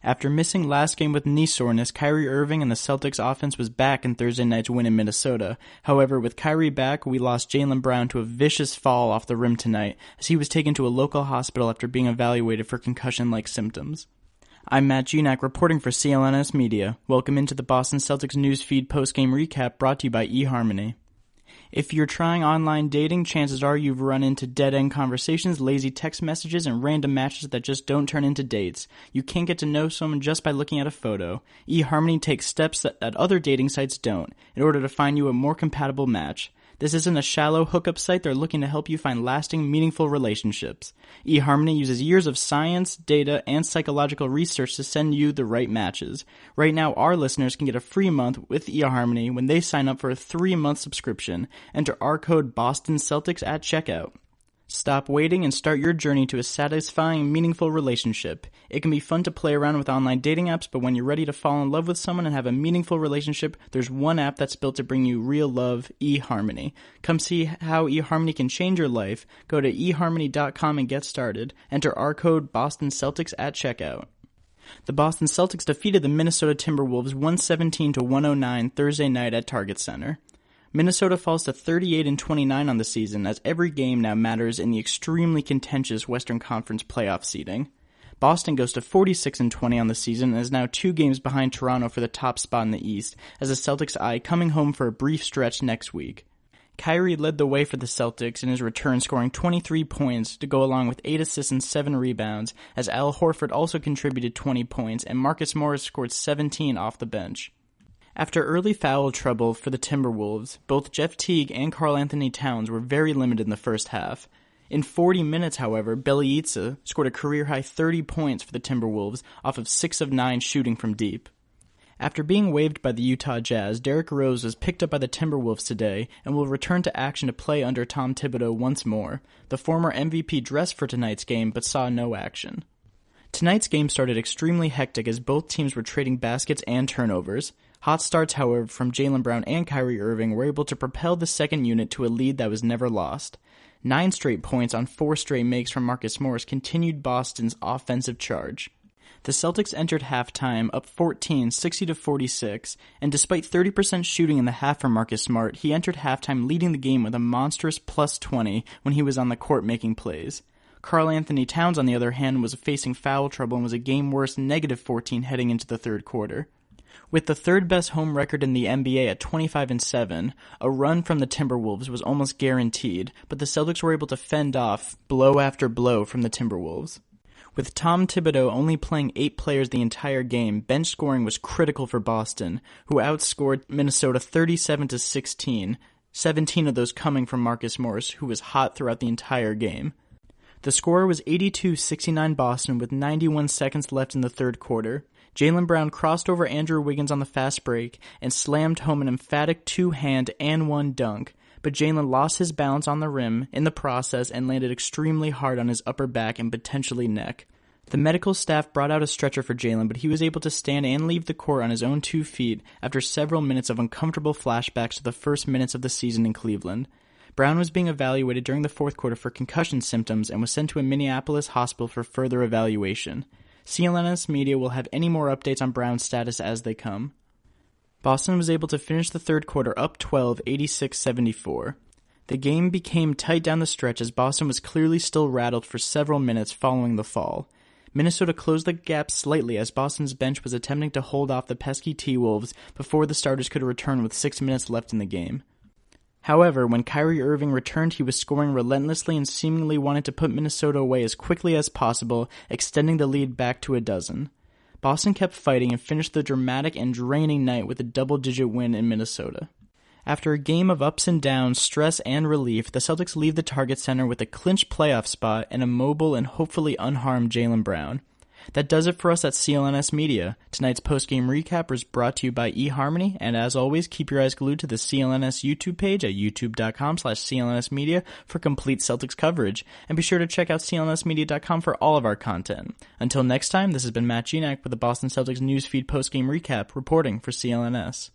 After missing last game with knee soreness, Kyrie Irving and the Celtics offense was back in Thursday night's win in Minnesota. However, with Kyrie back, we lost Jaylen Brown to a vicious fall off the rim tonight, as he was taken to a local hospital after being evaluated for concussion-like symptoms. I'm Matt Junak reporting for CLNS Media. Welcome into the Boston Celtics newsfeed post-game recap brought to you by eHarmony. If you're trying online dating, chances are you've run into dead-end conversations, lazy text messages, and random matches that just don't turn into dates. You can't get to know someone just by looking at a photo. eHarmony takes steps that other dating sites don't, in order to find you a more compatible match. This isn't a shallow hookup site. They're looking to help you find lasting, meaningful relationships. eHarmony uses years of science, data, and psychological research to send you the right matches. Right now, our listeners can get a free month with eHarmony when they sign up for a 3-month subscription. Enter our code BostonCeltics at checkout. Stop waiting and start your journey to a satisfying, meaningful relationship. It can be fun to play around with online dating apps, but when you're ready to fall in love with someone and have a meaningful relationship, there's one app that's built to bring you real love, eHarmony. Come see how eHarmony can change your life. Go to eHarmony.com and get started. Enter our code BostonCeltics at checkout. The Boston Celtics defeated the Minnesota Timberwolves 117-109 Thursday night at Target Center. Minnesota falls to 38-29 on the season, as every game now matters in the extremely contentious Western Conference playoff seeding. Boston goes to 46-20 on the season and is now 2 games behind Toronto for the top spot in the East, as the Celtics eye coming home for a brief stretch next week. Kyrie led the way for the Celtics in his return, scoring 23 points to go along with 8 assists and 7 rebounds, as Al Horford also contributed 20 points and Marcus Morris scored 17 off the bench. After early foul trouble for the Timberwolves, both Jeff Teague and Karl-Anthony Towns were very limited in the first half. In 40 minutes, however, Bjelica scored a career-high 30 points for the Timberwolves off of 6 of 9 shooting from deep. After being waived by the Utah Jazz, Derrick Rose was picked up by the Timberwolves today and will return to action to play under Tom Thibodeau once more. The former MVP dressed for tonight's game but saw no action. Tonight's game started extremely hectic as both teams were trading baskets and turnovers. Hot starts, however, from Jaylen Brown and Kyrie Irving were able to propel the second unit to a lead that was never lost. 9 straight points on 4 straight makes from Marcus Morris continued Boston's offensive charge. The Celtics entered halftime up 14, 60-46, and despite 30% shooting in the half from Marcus Smart, he entered halftime leading the game with a monstrous plus 20 when he was on the court making plays. Karl-Anthony Towns, on the other hand, was facing foul trouble and was a game-worse -14 heading into the third quarter. With the third-best home record in the NBA at 25-7, a run from the Timberwolves was almost guaranteed, but the Celtics were able to fend off blow after blow from the Timberwolves. With Tom Thibodeau only playing 8 players the entire game, bench scoring was critical for Boston, who outscored Minnesota 37-16, 17 of those coming from Marcus Morris, who was hot throughout the entire game. The score was 82-69 Boston with 91 seconds left in the third quarter. Jaylen Brown crossed over Andrew Wiggins on the fast break and slammed home an emphatic 2-hand and 1 dunk, but Jaylen lost his balance on the rim in the process and landed extremely hard on his upper back and potentially neck. The medical staff brought out a stretcher for Jaylen, but he was able to stand and leave the court on his own 2 feet after several minutes of uncomfortable flashbacks to the first minutes of the season in Cleveland. Brown was being evaluated during the fourth quarter for concussion symptoms and was sent to a Minneapolis hospital for further evaluation. CLNS Media will have any more updates on Brown's status as they come. Boston was able to finish the third quarter up 12, 86-74. The game became tight down the stretch as Boston was clearly still rattled for several minutes following the fall. Minnesota closed the gap slightly as Boston's bench was attempting to hold off the pesky T-Wolves before the starters could return with 6 minutes left in the game. However, when Kyrie Irving returned, he was scoring relentlessly and seemingly wanted to put Minnesota away as quickly as possible, extending the lead back to 12. Boston kept fighting and finished the dramatic and draining night with a double-digit win in Minnesota. After a game of ups and downs, stress, and relief, the Celtics leave the Target Center with a clinch playoff spot and a mobile and hopefully unharmed Jaylen Brown. That does it for us at CLNS Media. Tonight's post-game recap was brought to you by eHarmony, and as always, keep your eyes glued to the CLNS YouTube page at youtube.com/CLNS Media for complete Celtics coverage, and be sure to check out clnsmedia.com for all of our content. Until next time, this has been Matt Junak with the Boston Celtics Newsfeed post-game recap, reporting for CLNS.